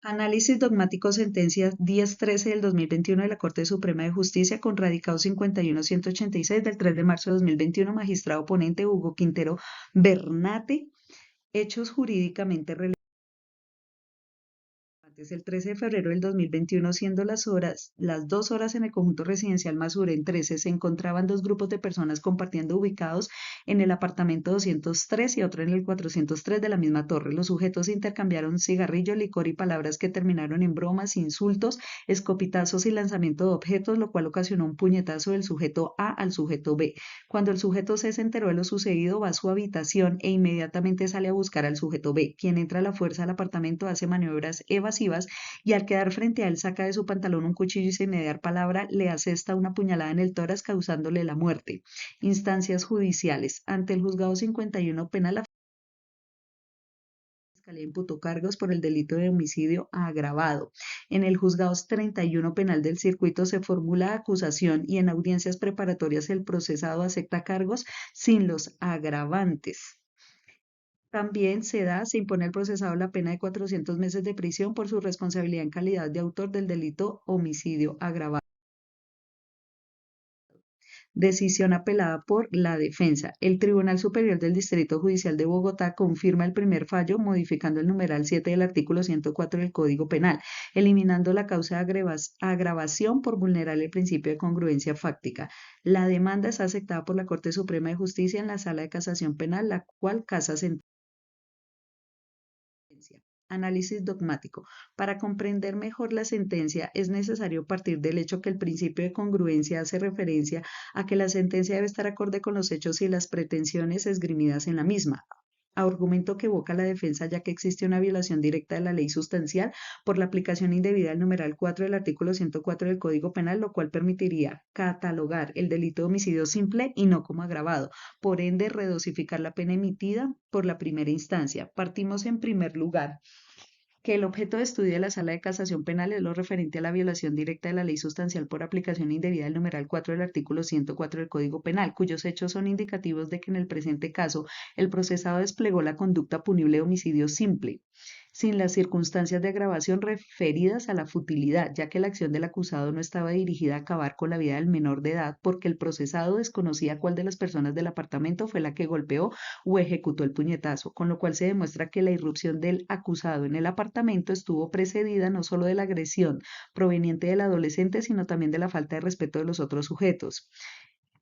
Análisis dogmático sentencia 1013 del 2021 de la Corte Suprema de Justicia con radicado 51186 del 3 de marzo de 2021, magistrado ponente Hugo Quintero Bernate, hechos jurídicamente relevantes. El 13 de febrero del 2021, siendo las 2 horas en el conjunto residencial Masuren 13, se encontraban dos grupos de personas compartiendo ubicados en el apartamento 203 y otro en el 403 de la misma torre. Los sujetos intercambiaron cigarrillo, licor y palabras que terminaron en bromas, insultos, escopitazos y lanzamiento de objetos, lo cual ocasionó un puñetazo del sujeto A al sujeto B. Cuando el sujeto C se enteró de lo sucedido, va a su habitación e inmediatamente sale a buscar al sujeto B, quien entra a la fuerza al apartamento, hace maniobras evasivas y al quedar frente a él saca de su pantalón un cuchillo y sin mediar palabra le asesta una puñalada en el tórax causándole la muerte. Instancias judiciales. Ante el juzgado 51 penal, la Fiscalía imputó cargos por el delito de homicidio agravado. En el juzgado 31 penal del circuito se formula acusación y en audiencias preparatorias el procesado acepta cargos sin los agravantes. También se impone al procesado la pena de 400 meses de prisión por su responsabilidad en calidad de autor del delito homicidio agravado. Decisión apelada por la defensa. El Tribunal Superior del Distrito Judicial de Bogotá confirma el primer fallo modificando el numeral 7 del artículo 104 del Código Penal, eliminando la causa de agravación por vulnerar el principio de congruencia fáctica. La demanda es aceptada por la Corte Suprema de Justicia en la Sala de Casación Penal, la cual casa sentencia. Análisis dogmático. Para comprender mejor la sentencia es necesario partir del hecho que el principio de congruencia hace referencia a que la sentencia debe estar acorde con los hechos y las pretensiones esgrimidas en la misma. Argumento que evoca la defensa ya que existe una violación directa de la ley sustancial por la aplicación indebida del numeral 4 del artículo 104 del Código Penal, lo cual permitiría catalogar el delito de homicidio simple y no como agravado, por ende redosificar la pena emitida por la primera instancia. Partimos en primer lugar que el objeto de estudio de la Sala de Casación Penal es lo referente a la violación directa de la ley sustancial por aplicación indebida del numeral 4 del artículo 104 del Código Penal, cuyos hechos son indicativos de que en el presente caso el procesado desplegó la conducta punible de homicidio simple, sin las circunstancias de agravación referidas a la futilidad, ya que la acción del acusado no estaba dirigida a acabar con la vida del menor de edad, porque el procesado desconocía cuál de las personas del apartamento fue la que golpeó o ejecutó el puñetazo, con lo cual se demuestra que la irrupción del acusado en el apartamento estuvo precedida no solo de la agresión proveniente del adolescente, sino también de la falta de respeto de los otros sujetos,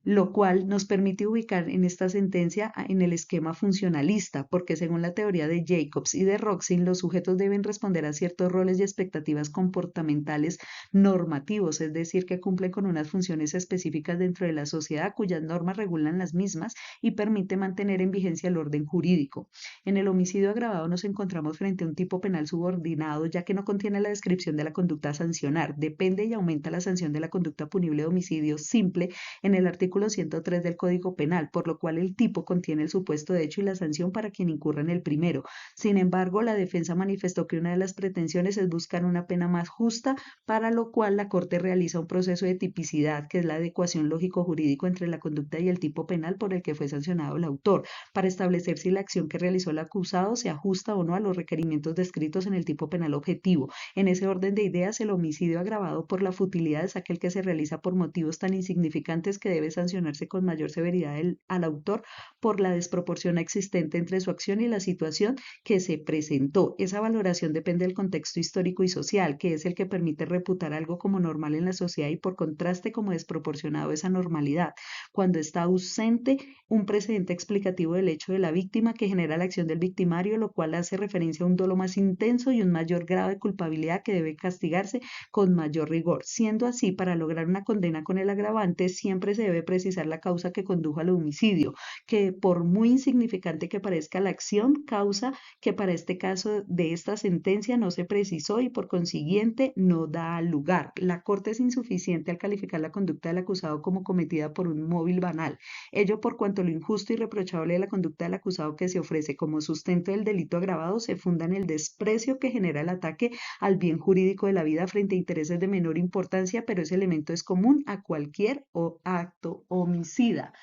lo cual nos permite ubicar en esta sentencia en el esquema funcionalista, porque según la teoría de Jacobs y de Roxin, los sujetos deben responder a ciertos roles y expectativas comportamentales normativos, es decir, que cumplen con unas funciones específicas dentro de la sociedad cuyas normas regulan las mismas y permite mantener en vigencia el orden jurídico. En el homicidio agravado nos encontramos frente a un tipo penal subordinado, ya que no contiene la descripción de la conducta a sancionar, depende y aumenta la sanción de la conducta punible de homicidio simple en el artículo 103 del Código Penal, por lo cual el tipo contiene el supuesto de hecho y la sanción para quien incurra en el primero. Sin embargo, la defensa manifestó que una de las pretensiones es buscar una pena más justa, para lo cual la Corte realiza un proceso de tipicidad, que es la adecuación lógico-jurídico entre la conducta y el tipo penal por el que fue sancionado el autor, para establecer si la acción que realizó el acusado se ajusta o no a los requerimientos descritos en el tipo penal objetivo. En ese orden de ideas, el homicidio agravado por la futilidad es aquel que se realiza por motivos tan insignificantes que debe sancionarse con mayor severidad al autor por la desproporción existente entre su acción y la situación que se presentó. Esa valoración depende del contexto histórico y social, que es el que permite reputar algo como normal en la sociedad y por contraste como desproporcionado esa normalidad, cuando está ausente un precedente explicativo del hecho de la víctima que genera la acción del victimario, lo cual hace referencia a un dolo más intenso y un mayor grado de culpabilidad que debe castigarse con mayor rigor. Siendo así, para lograr una condena con el agravante, siempre se debe precisar la causa que condujo al homicidio, que por muy insignificante que parezca la acción, causa que para este caso de esta sentencia no se precisó y por consiguiente no da lugar. La Corte es insuficiente al calificar la conducta del acusado como cometida por un móvil banal, ello por cuanto lo injusto y reprochable de la conducta del acusado que se ofrece como sustento del delito agravado se funda en el desprecio que genera el ataque al bien jurídico de la vida frente a intereses de menor importancia, pero ese elemento es común a cualquier acto homicida.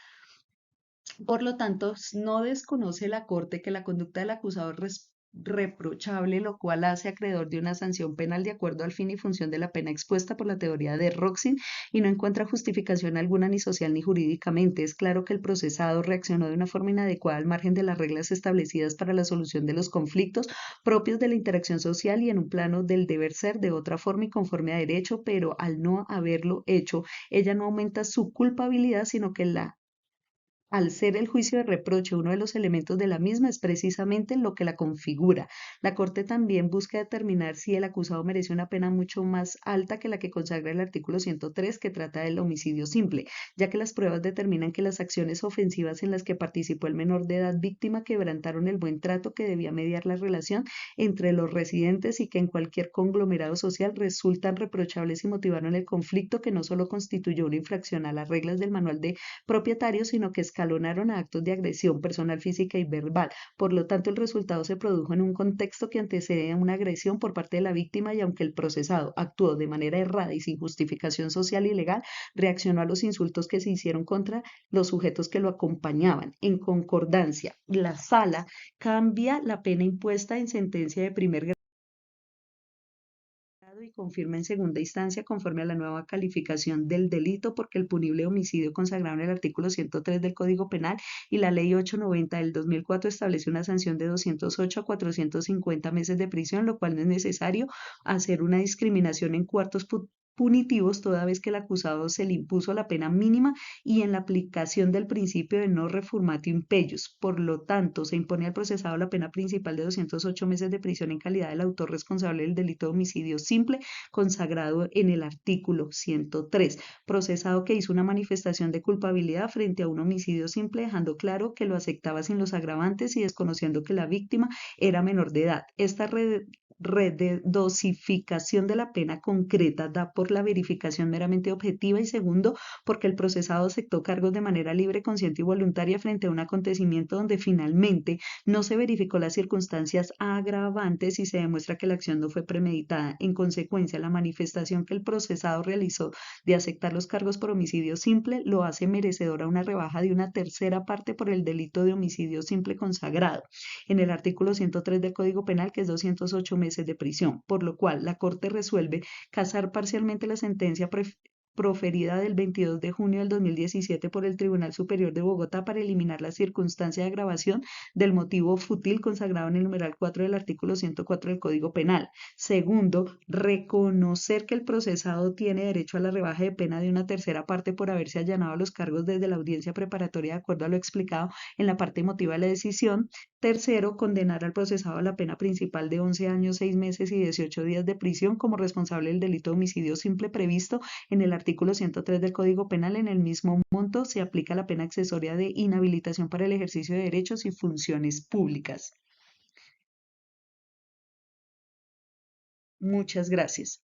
Por lo tanto, no desconoce la Corte que la conducta del acusado reprochable, lo cual hace acreedor de una sanción penal de acuerdo al fin y función de la pena expuesta por la teoría de Roxin y no encuentra justificación alguna ni social ni jurídicamente. Es claro que el procesado reaccionó de una forma inadecuada al margen de las reglas establecidas para la solución de los conflictos propios de la interacción social y en un plano del deber ser de otra forma y conforme a derecho, pero al no haberlo hecho, ella no aumenta su culpabilidad, sino que la al ser el juicio de reproche uno de los elementos de la misma, es precisamente lo que la configura. La Corte también busca determinar si el acusado merece una pena mucho más alta que la que consagra el artículo 103, que trata del homicidio simple, ya que las pruebas determinan que las acciones ofensivas en las que participó el menor de edad víctima quebrantaron el buen trato que debía mediar la relación entre los residentes y que en cualquier conglomerado social resultan reprochables y motivaron el conflicto, que no solo constituyó una infracción a las reglas del manual de propietarios, sino que escalonaron a actos de agresión personal, física y verbal. Por lo tanto, el resultado se produjo en un contexto que antecede a una agresión por parte de la víctima y aunque el procesado actuó de manera errada y sin justificación social y legal, reaccionó a los insultos que se hicieron contra los sujetos que lo acompañaban. En concordancia, la sala cambia la pena impuesta en sentencia de primer grado y confirma en segunda instancia conforme a la nueva calificación del delito porque el punible homicidio consagrado en el artículo 103 del Código Penal y la Ley 890 del 2004 establece una sanción de 208 a 450 meses de prisión, lo cual no es necesario hacer una discriminación en cuartos punitivos toda vez que el acusado se le impuso la pena mínima y en la aplicación del principio de no reformatio impellus. Por lo tanto, se impone al procesado la pena principal de 208 meses de prisión en calidad del autor responsable del delito de homicidio simple consagrado en el artículo 103. Procesado que hizo una manifestación de culpabilidad frente a un homicidio simple, dejando claro que lo aceptaba sin los agravantes y desconociendo que la víctima era menor de edad. Esta redosificación de la pena concreta da por la verificación meramente objetiva y segundo, porque el procesado aceptó cargos de manera libre, consciente y voluntaria frente a un acontecimiento donde finalmente no se verificó las circunstancias agravantes y se demuestra que la acción no fue premeditada. En consecuencia, la manifestación que el procesado realizó de aceptar los cargos por homicidio simple lo hace merecedor a una rebaja de una tercera parte por el delito de homicidio simple consagrado en el artículo 103 del Código Penal, que es 208 meses de prisión, por lo cual la Corte resuelve casar parcialmente la sentencia proferida del 22 de junio del 2017 por el Tribunal Superior de Bogotá para eliminar la circunstancia de agravación del motivo fútil consagrado en el numeral 4 del artículo 104 del Código Penal. Segundo, reconocer que el procesado tiene derecho a la rebaja de pena de una tercera parte por haberse allanado a los cargos desde la audiencia preparatoria de acuerdo a lo explicado en la parte emotiva de la decisión. Tercero, condenar al procesado a la pena principal de 11 años, 6 meses y 18 días de prisión como responsable del delito de homicidio simple previsto en el artículo 103 del Código Penal. En el mismo monto se aplica la pena accesoria de inhabilitación para el ejercicio de derechos y funciones públicas. Muchas gracias.